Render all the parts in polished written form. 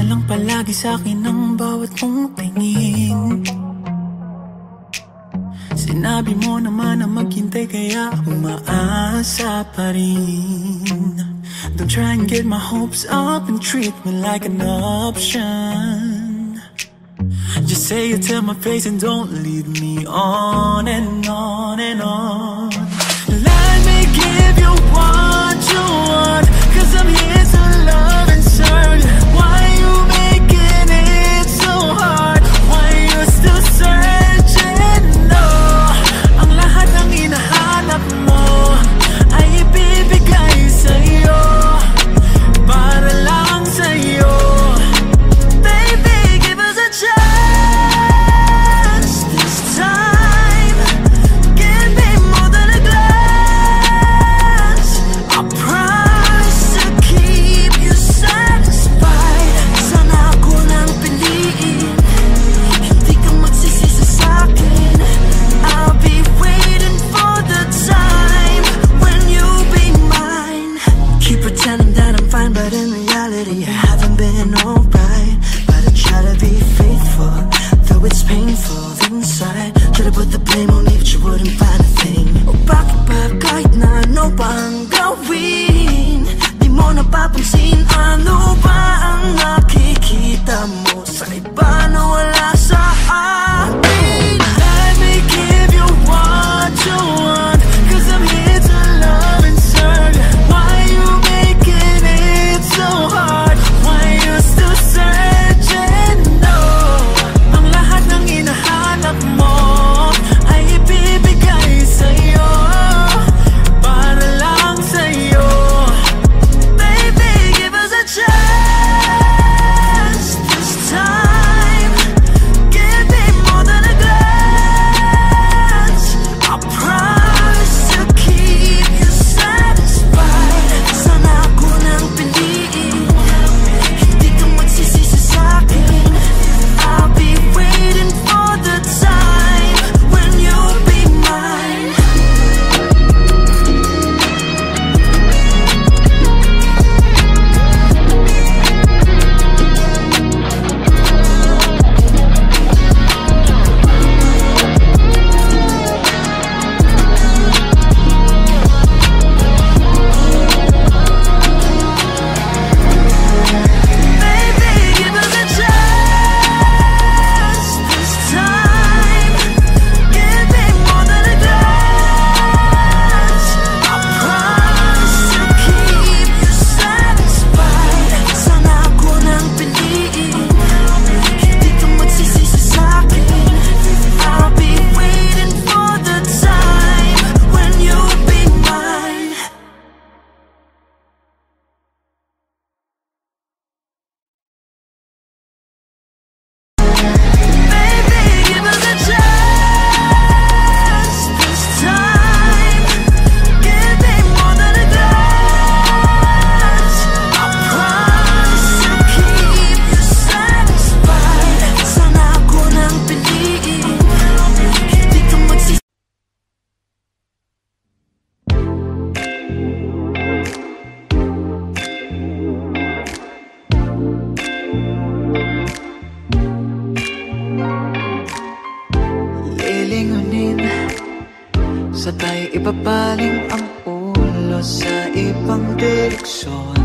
lang palagi sa'kin ang bawat mong tingin. Sinabi mo naman na maghintay kaya umaasa pa rin. Don't try and get my hopes up and treat me like an option. Just say it to my face and don't lead me on and on and on. Let me give you what you want, 'cause I'm here to love and serve. Why you making it so hard? Why you still searching? No, ang lahat ng hinahanap mo ay ibibigay sa'yo, para lang sa'yo. Baby, give us a chance this time. Give me more than a glance. I promise to keep you satisfied. Sana ako lang piliin, hindi ka magsisisi sa'kin. I'll be waiting for the time when you'll be mine. Keep pretending that I'm fine, but in reality I haven't been alright. But I try to be faithful, though it's painful inside. Try to put the blame on me, but you wouldn't find a thing. O bakit ba kahit na ano pa ang gawin, di mo napapansin? Ano ba ang nakikita mo sa iba na wala sa akin? Let me give you what you want, 'cause I'm here to love and serve. Why you making it so hard? Why you still searching? No, ang lahat ng hinahanap mo ay ibibigay sa'yo, para lang sa'yo. Baby, give us a chance this time. Give me more than a glance. I promise to keep you satisfied. Sana ako lang piliin, hindi ka magsisisi sa'kin. I'll be waiting for the time when you'll be mine. Baby, give us a chance this time. Give me more than a glance. I promise to keep you satisfied. Sana ako lang piliin, hindi ka magsisisi sa'kin. I'll be waiting for the time when you'll be mine. Baby, give us a chance this time. Give me more than a glance. I promise to keep you satisfied. Sana ako lang piliin, hindi ka magsisisi. Lilingunin, sabay ibabaling ang ulo sa ibang direksyon.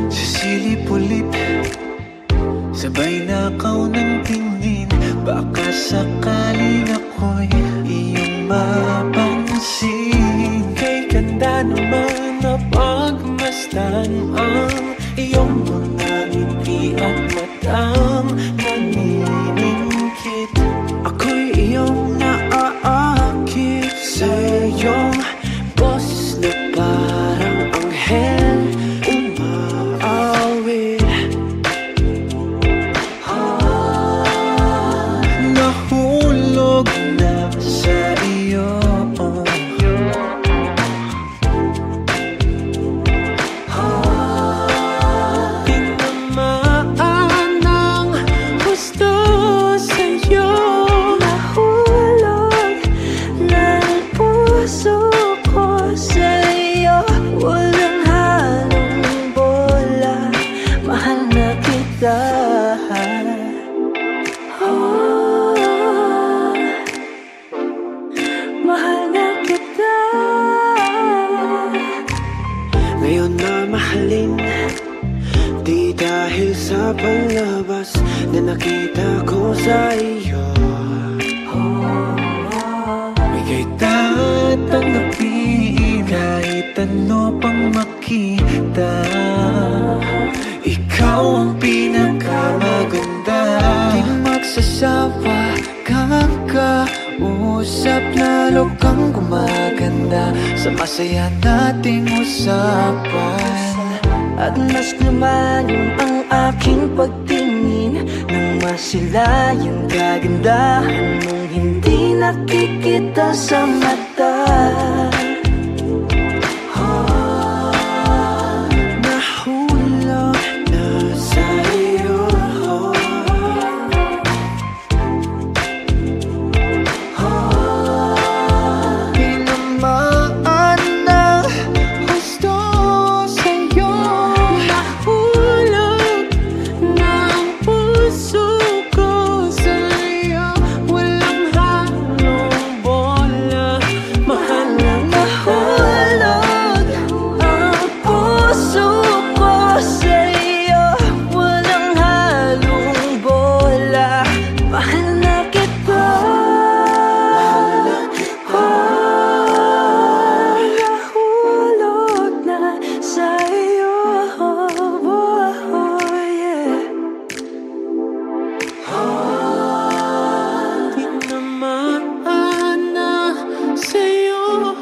Sisilip ulit, sabay nakaw ng tingin. Baka sakaling ako'y iyong mapansin. Kay ganda naman na pagmasdan ang iyong mga ngiti at matang naniningkit. Ako'y iyong naaakit sa iyong boses na parang anghel umaawit. Nahulog na sa iyo. labas na nakita ko sa iyo. Bigay tatanggapin kahit ano pang makita. Ikaw ang pinakamaganda. Di magsasawa kakausap, lalo kang gumaganda sa masaya nating usapan. At mas lumalim ang aking pagtingin nang masilayan kagandahan mong hindi nakikita sa mata. Nahulog na sa'yo. Tinamaan ng gusto sa'yo. Nahulog na ang puso ko sa'yo. Walang halong bola, mahal na nahulog ang puso ko sa'yo. Walang halong bola, mahal na kita. Nahulog na sa'yo, yeah. Tinamaan na sa'yo.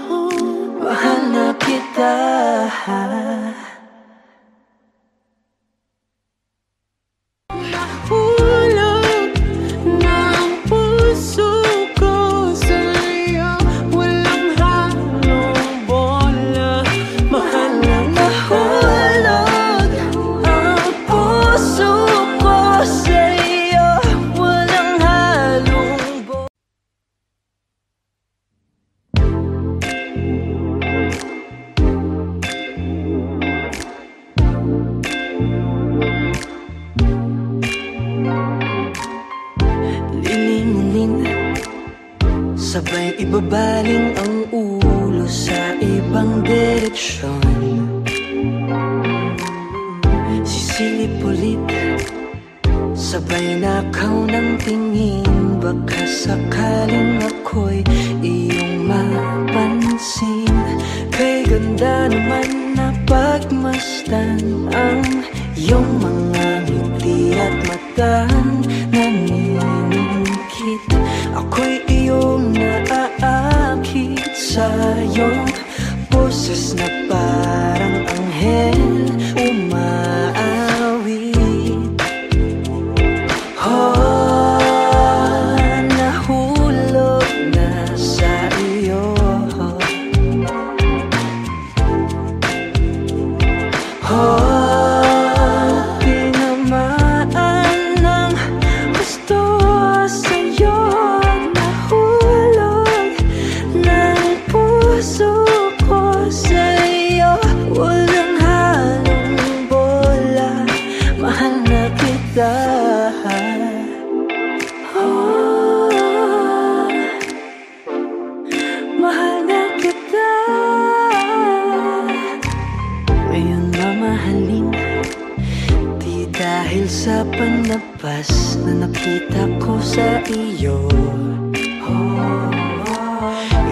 Mahal na kita. Nahulog na ang puso ko sa'yo. Walang halong bola, mahal na nahulog ang puso ko sa'yo. Walang halong bola. Lilingunin, sabay ibabaling ang ulo sa ibang direksyon. Sisilip ulit, sabay nakaw ng tingin. Baka sakaling ako'y iyong mapansin. Kay ganda naman na pagmasdan ang iyong mga ngiti at mata. Naniningkit, ako'y iyong naaakit sa iyong boses na parang anghel umaawit. Nahulog na sa iyo. Tinamaan ng gusto sa'yo. Nahulog ng puso ko sa'yo. Walang halong bola, mahal na kita. Mahal na kita. Ngayon mamahalin, di dahil sa panlabas na nakita ko sa iyo.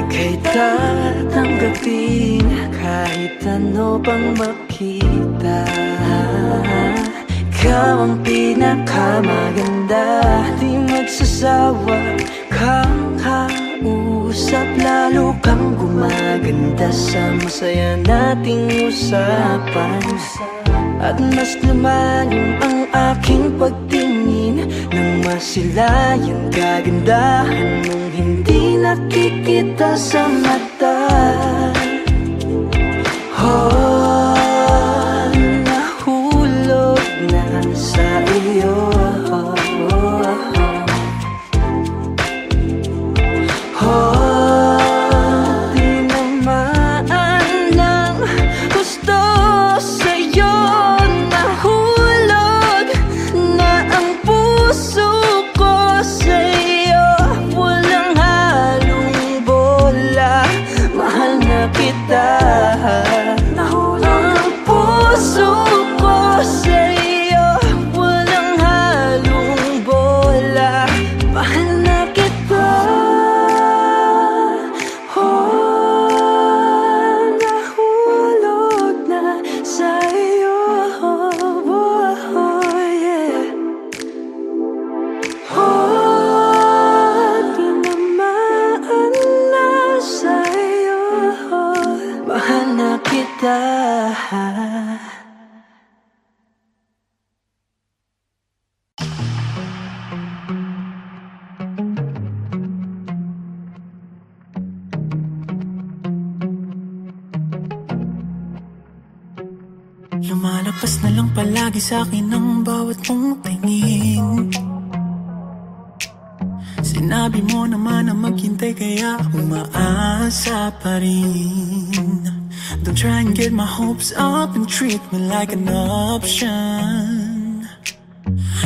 Ika'y tatanggapin kahit ano pang makita. Ikaw ang pinakamaganda. Di magsasawa kang kausap, lalo kang gumaganda sa masaya nating usapan. At mas lumalim ang aking pagtingin nang masilayan kagandahan mong hindi nakikita sa mata. Nahulog na sa iyo. Tinamaan ng gusto sa'yo. Nahulog na ang puso ko sa'yo. Walang halong bola, mahal na kita. Nahulog Lalagpas na lang palagi sa'kin ang bawat mong tingin. Sinabi mo naman na maghintay kaya umaasa pa rin. Don't try and get my hopes up and treat me like an option.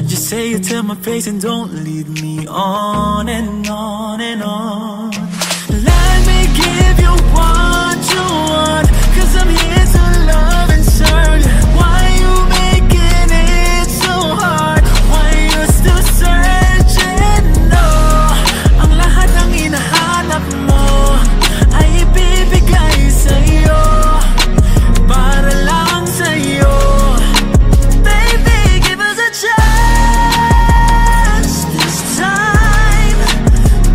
Just say it to my face and don't lead me on and on and on. Let me give you what you want, 'cause I'm here to love and serve. Why you making it so hard? Why you still searching? No, ang lahat ng hinahanap mo ay ibibigay sa'yo, para lang sa'yo. Baby, give us a chance this time.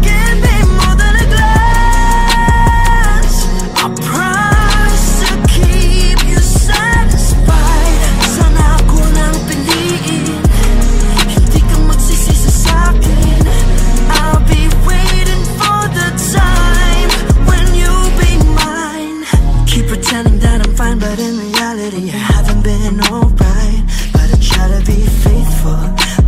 Give me more than a glance. I promise to keep you satisfied. Sana ako nang piliin, hindi ka magsisisi sa'kin. I'll be waiting for the time when you'll be mine. Keep pretending that I'm fine, but in reality I haven't been alright. But I try to be faithful,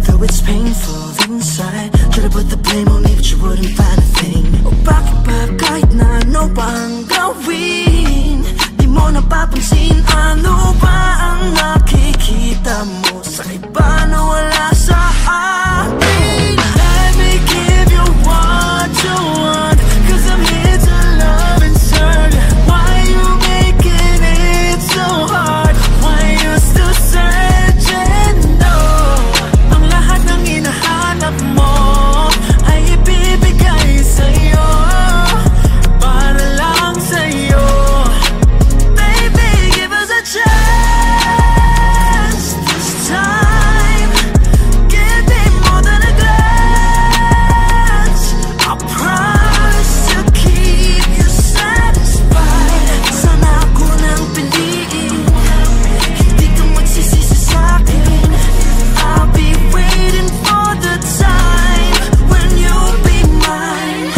though it's painful inside. Try to put the blame on me, but you wouldn't find a thing. O bakit ba kahit na ano pa ang gawin, di mo napapansin? Ano ba ang nakikita mo sa iba na wala sa akin? Let me give you what you want, 'cause I'm here to love and serve. Why you making it so hard? Why you still searching? No, ang lahat ng hinahanap mo ay ibibigay sa'yo, para lang sa'yo. Baby, give us a chance this time. Give me more than a glance. I promise to keep you satisfied. Sana ako nang piliin, hindi ka magsisisi sa'kin. I'll be waiting for the time when you'll be mine.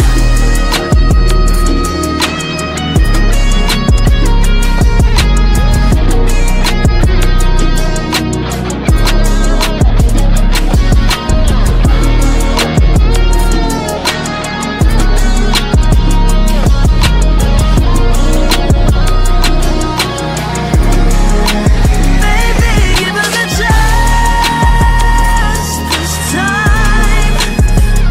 Baby, give us a chance this time.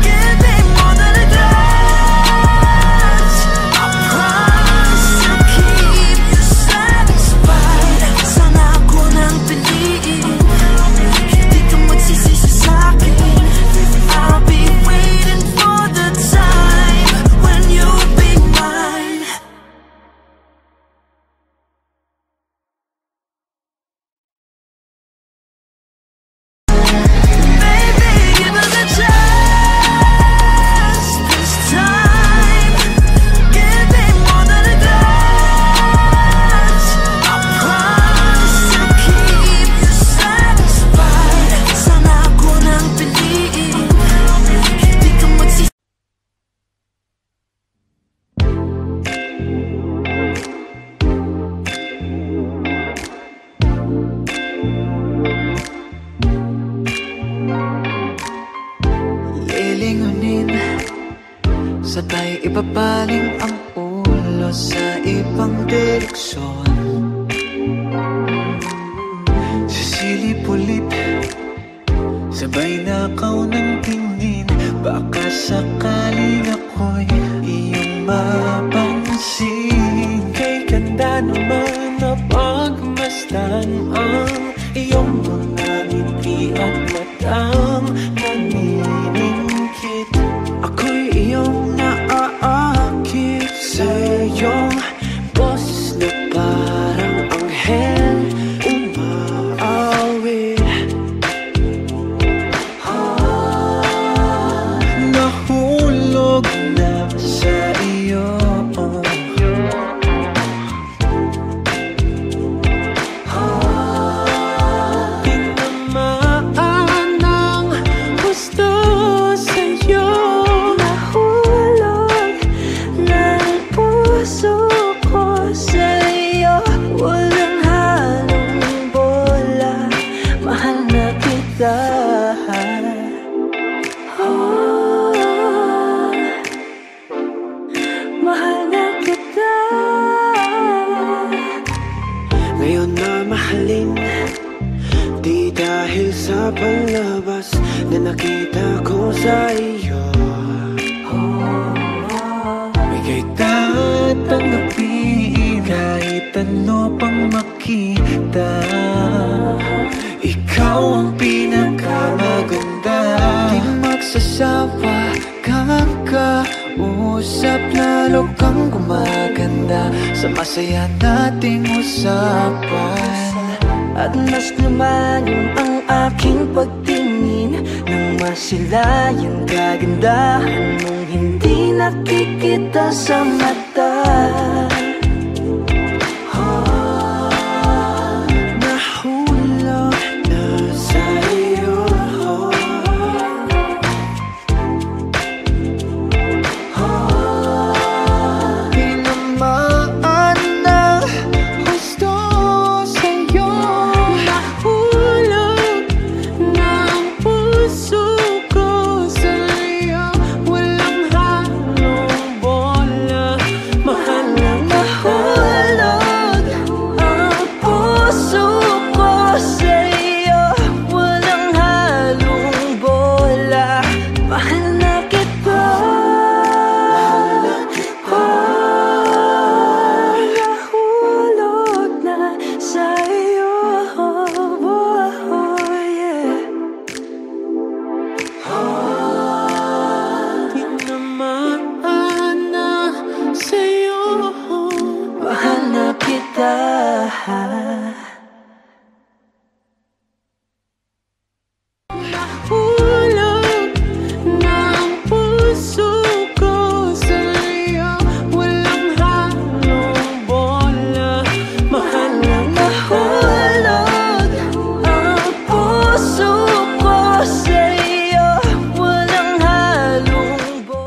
Give me more than a glance. I promise to keep you satisfied. Sana ako nang piliin, hindi ka magsisisi sa'kin. I'll be waiting for the time when you'll be mine. Baby, give us a chance this time. Give me more than a glance. I promise to keep you satisfied. Sana ako nang piliin, hindi ka magsisisi. Lilingunin, sabay ibabaling ang ulo sa ibang direksyon. Sisilip-ulip, sabay nakaw ng tingin. Baka sakaling ako'y iyong mapansin. Kay ganda naman na pagmasdan ang iyong mga ngiti at matang naniningkit. Ako'y iyong naaakit sa iyong boses na parang anghel umaawit. Nahulog na sa iyo. Tinamaan ng na nakita ko sa iyo. Bigay at tanggapin kahit ano pang makita. Ikaw ang pinakamaganda. Di magsasawa kang kausap, lalo kang gumaganda sa masaya nating usapan. At mas lumalim ang aking pagtingin nang masilayan kagandahan mong hindi nakikita sa mata. Nahulog na sa'yo. Tinamaan ng gusto sa'yo. Nahulog na ang puso ko sa'yo. Walang halong bola, mahal na nahulog ang puso ko sa'yo. Walang halong bola, mahal na kita. Nahulog na sa'yo, yeah. Tinamaan na sa'yo. Mahal na kita. Nahulog na ang puso ko sa'yo. Walang halong bola, mahal na nahulog ang puso ko sa'yo. Walang halong bola.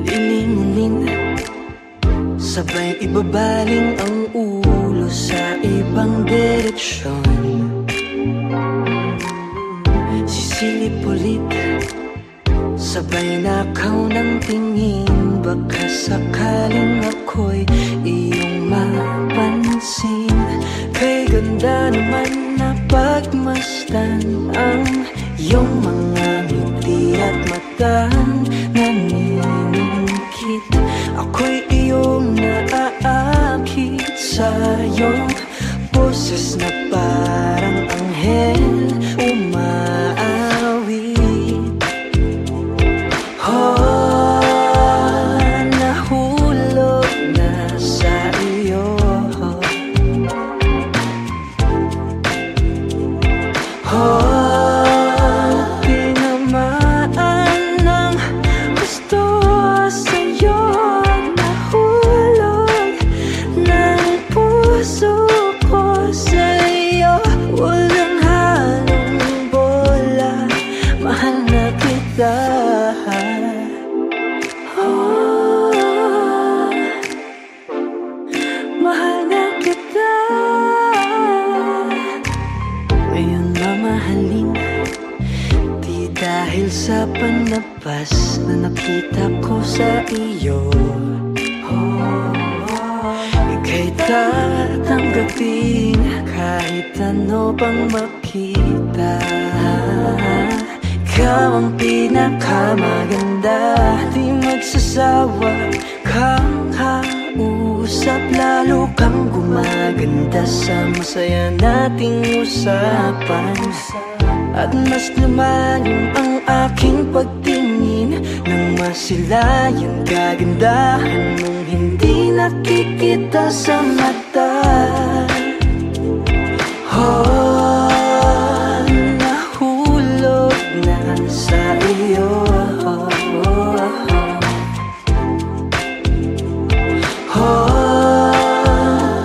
Lilingunin, sabay ibabaling ang ulo sa ibang direksyon. Sisilip ulit, sabay nakaw ng tingin. Baka sakaling ako'y iyong mapansin. Kay ganda naman na pagmasdan ang iyong mga ngiti at matang naniningkit. Ako'y iyong naaakit sa iyong boses na parang anghel umaawit. Nahulog na sa iyo. Tinamaan ng gusto sa'yo. Nahulog ng puso ko sa'yo. Walang halong bola, mahal na kita. Mahal na kita. Ngayon mamahalin, di dahil sa panlabas na nakita ko sa iyo. Ika'y tatanggapin kahit ano pang makita. Ikaw ang pinakamaganda, di magsasawa kang kausap, lalo kang gumaganda sa masaya nating usapan. At mas lumalim ang aking pagtingin nang masilayan kagandahan mong hindi nakikita sa mata. Nahulog na sa iyo.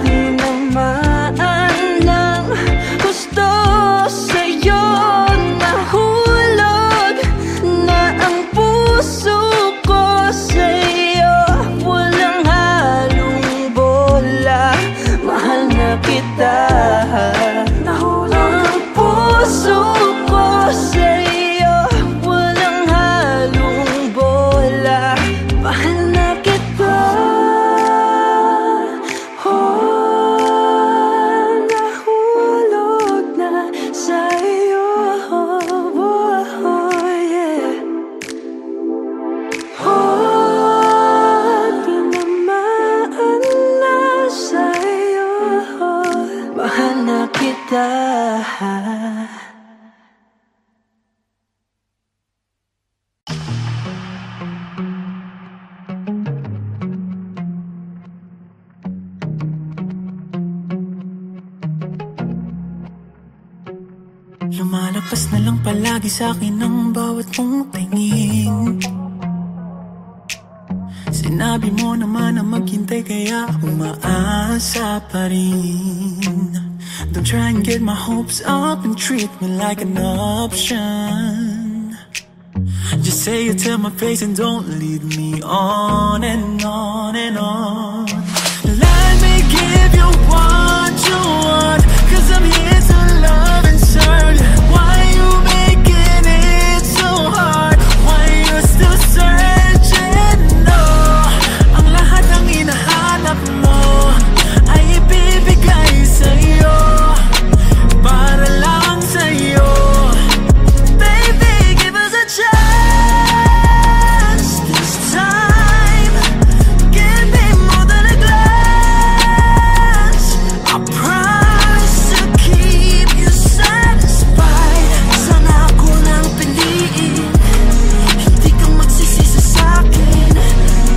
Tinamaan ng gusto sa'yo. Nahulog na ang puso ko sa'yo. Walang halong bola, mahal na kita. Nahulog Lumalagpas na lang palagi sa'kin ang bawat mong tingin. Sinabi mo naman na maghintay kaya umaasa pa rin. Don't try and get my hopes up and treat me like an option. Just say it to my face and don't lead me on and on and on. Let me give you what you want, 'cause I'm here to love and serve you. Why you making it so hard? Why you still searching? No, ang lahat ng hinahanap mo ay ibibigay sa'yo, para lang sa'yo. Baby, give us a chance this time. Give me more than a glance. I promise to keep you satisfied. Sana ako nang piliin, hindi ka magsisisi sa'kin.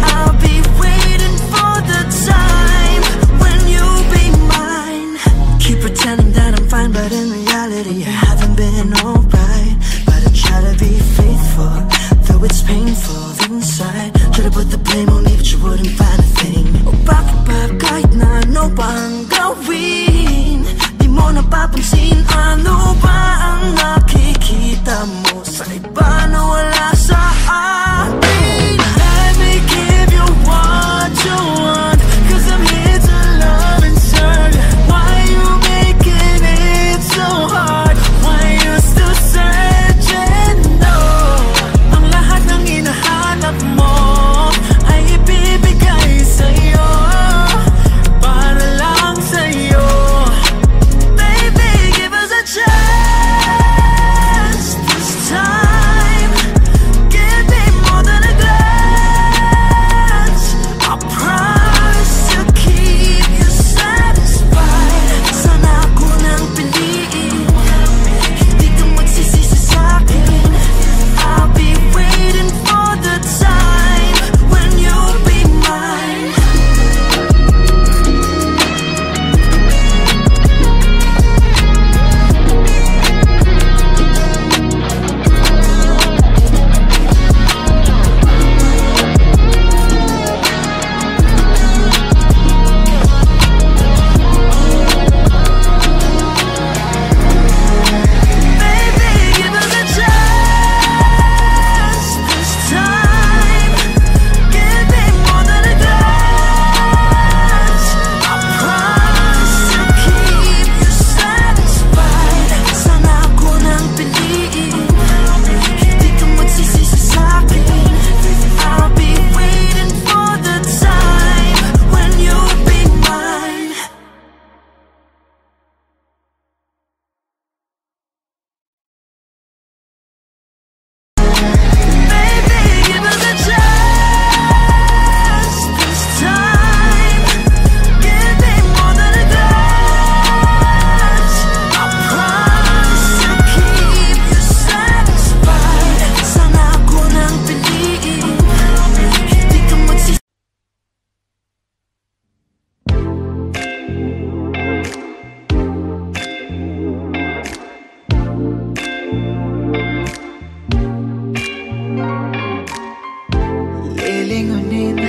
I'll be waiting for the time when you'll be mine. Keep pretending that I'm fine, but in reality I haven't been alright. But I try to be faithful, though it's painful inside. Try to put the blame on me, but you wouldn't find a thing. O bakit ba kahit na ano pa ang gawin, di mo napapansin? Ano ba ang nakikita mo sa iba na wala sa akin? Let me give you what you want, 'cause I'm here to love and serve you. Why you making it so hard? Why you still searching? No, ang lahat ng hinahanap mo ay ibibigay sa'yo, para lang sa'yo. Baby, give us a chance this time. Give me more than a glance. I promise to keep you satisfied. Sana ako nang piliin, hindi ka magsisisi sa'kin. I'll be waiting for the time when you'll be mine. Baby, give us a chance this time. Give me more than a glance. I promise to keep you satisfied. Sana ako nang piliin, hindi ka magsisisi sa'kin. I'll be waiting for the time when you'll be mine. Baby, give us a chance this time. Give me more than a glance. I promise to keep you satisfied. Sana ako nang piliin, hindi ka magsisisi. Lilingunin,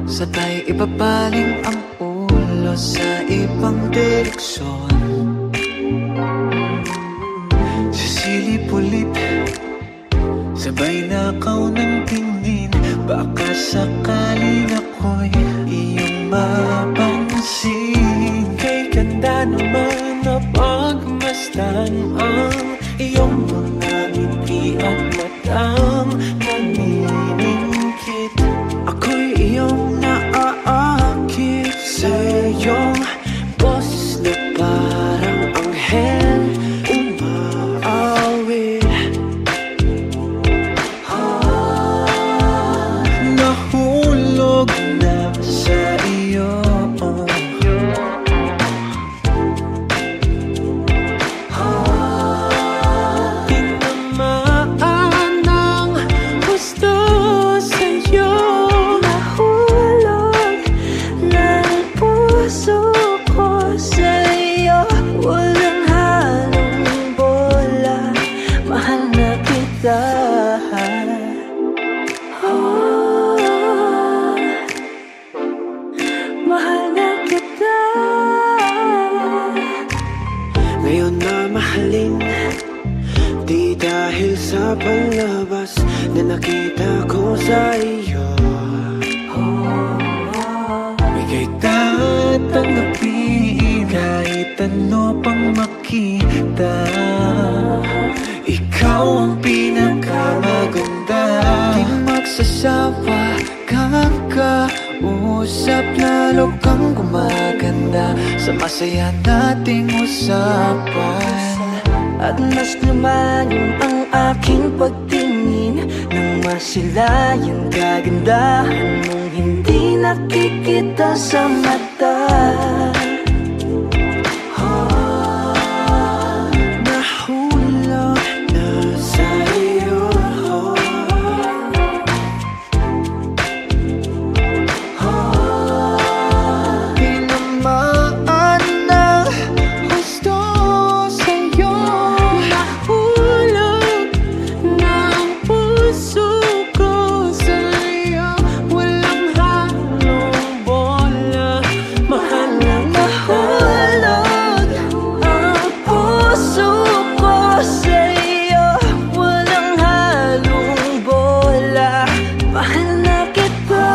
sabay ibabaling ang ulo sa ibang direksyon. Sisilip-ulip, sabay nakaw ng tingin. Baka sakaling ako'y iyong mapansin. Kay ganda naman na pagmasdan ang iyong mga ngiti at matang naniningkit. Ako'y iyong naaakit sa iyong boses na parang anghel umaawit. Nahulog na sa iyo ako sa iyo. Bigay tatanggapin kahit ano pang makita. Ikaw ang pinakamaganda. Di magsasawa kang kausap, lalo kang gumaganda sa masaya nating usapan. At mas lumalim ang aking pagtingin nang masilayan kagandahan mong hindi nakikita sa mata. Nahulog na sa'yo. Tinamaan ng gusto sa'yo. Nahulog ng puso ko sa'yo. Walang halong bola, mahal na nahulog ang puso ko sa'yo. Walang halong bola, mahal na kita.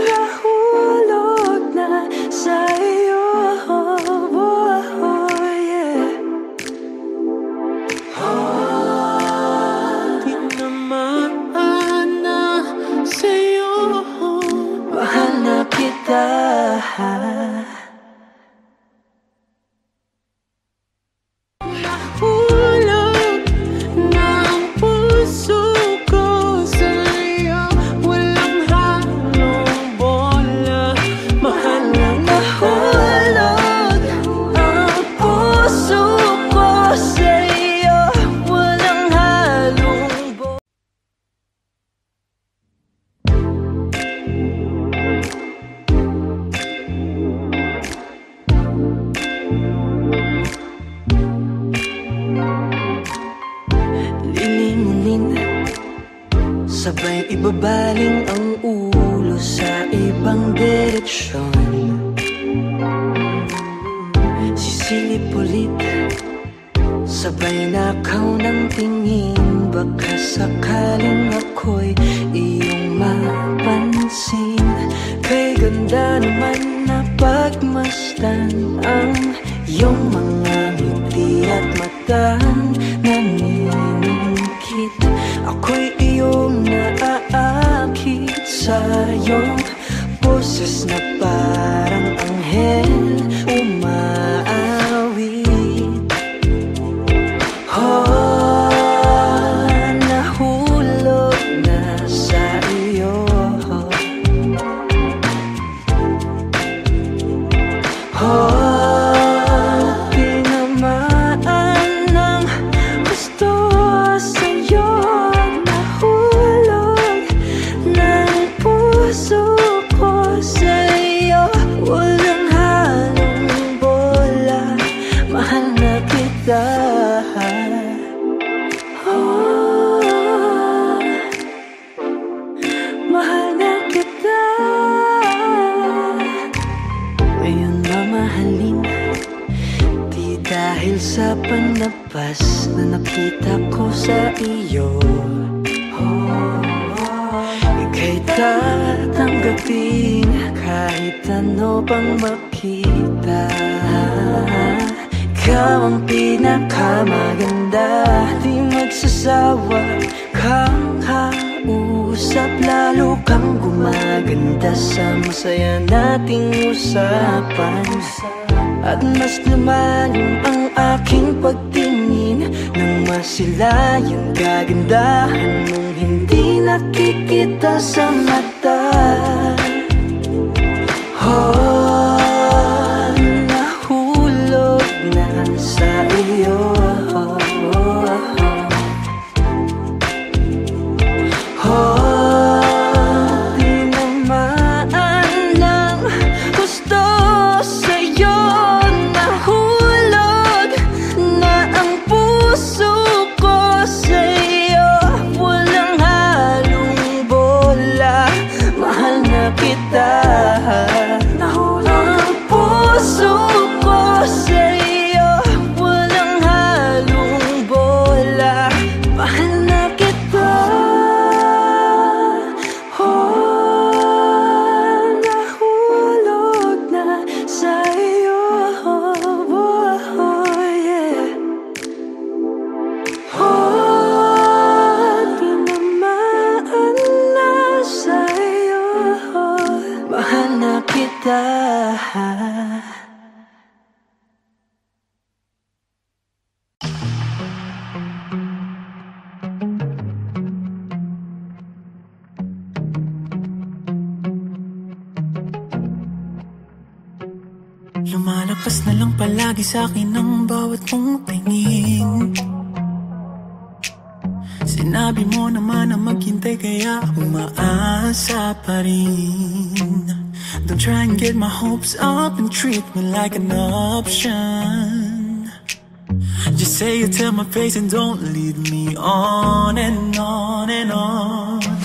Nahulog na sa'yo, yeah. Tinamaan na sa'yo. Mahal na kita. Nahulog ng puso ko sa'yo. Walang halong bola, mahal na nahulog ang puso ko sa'yo. Walang halong bola. Lilingunin, sabay ibabaling ang ulo sa ibang direksyon. Sisilip ulit, sabay nakaw ng tingin. Baka sakaling ako'y iyong mapansin. Kay ganda naman na pagmasdan ang iyong mga ngiti at matang naniningkit. Ako'y iyong naaakit sa iyong boses na parang anghel umaawit. Nahulog na sa iyo. Tinamaan ng gusto sa'yo. Nahulog ng puso ko sa'yo. Walang halong bola, mahal na kita. Mahal na kita. Ngayon mamahalin, di dahil sa panlabas na nakita ko sa iyo. Ika'y tatanggapin kahit ano pang makita. Ikaw ang pinakamaganda, di magsasawa kang kausap, lalo kang gumaganda sa masaya nating usapan. At mas lumalim ang aking pagtingin nang masilayan kagandahan mong hindi nakikita sa mata. Nahulog na sa iyo. Tinamaan ng gusto sa'yo. Nahulog na ang puso ko sa'yo. Walang halong bola, mahal na kita. Nahulog kita. Lumalapas na lang palagi sa'kin ang bawat mong tingin. Sinabi mo naman na maghintay kaya umaasa pa rin. Don't try and get my hopes up and treat me like an option. Just say it to my face and don't lead me on and on and on.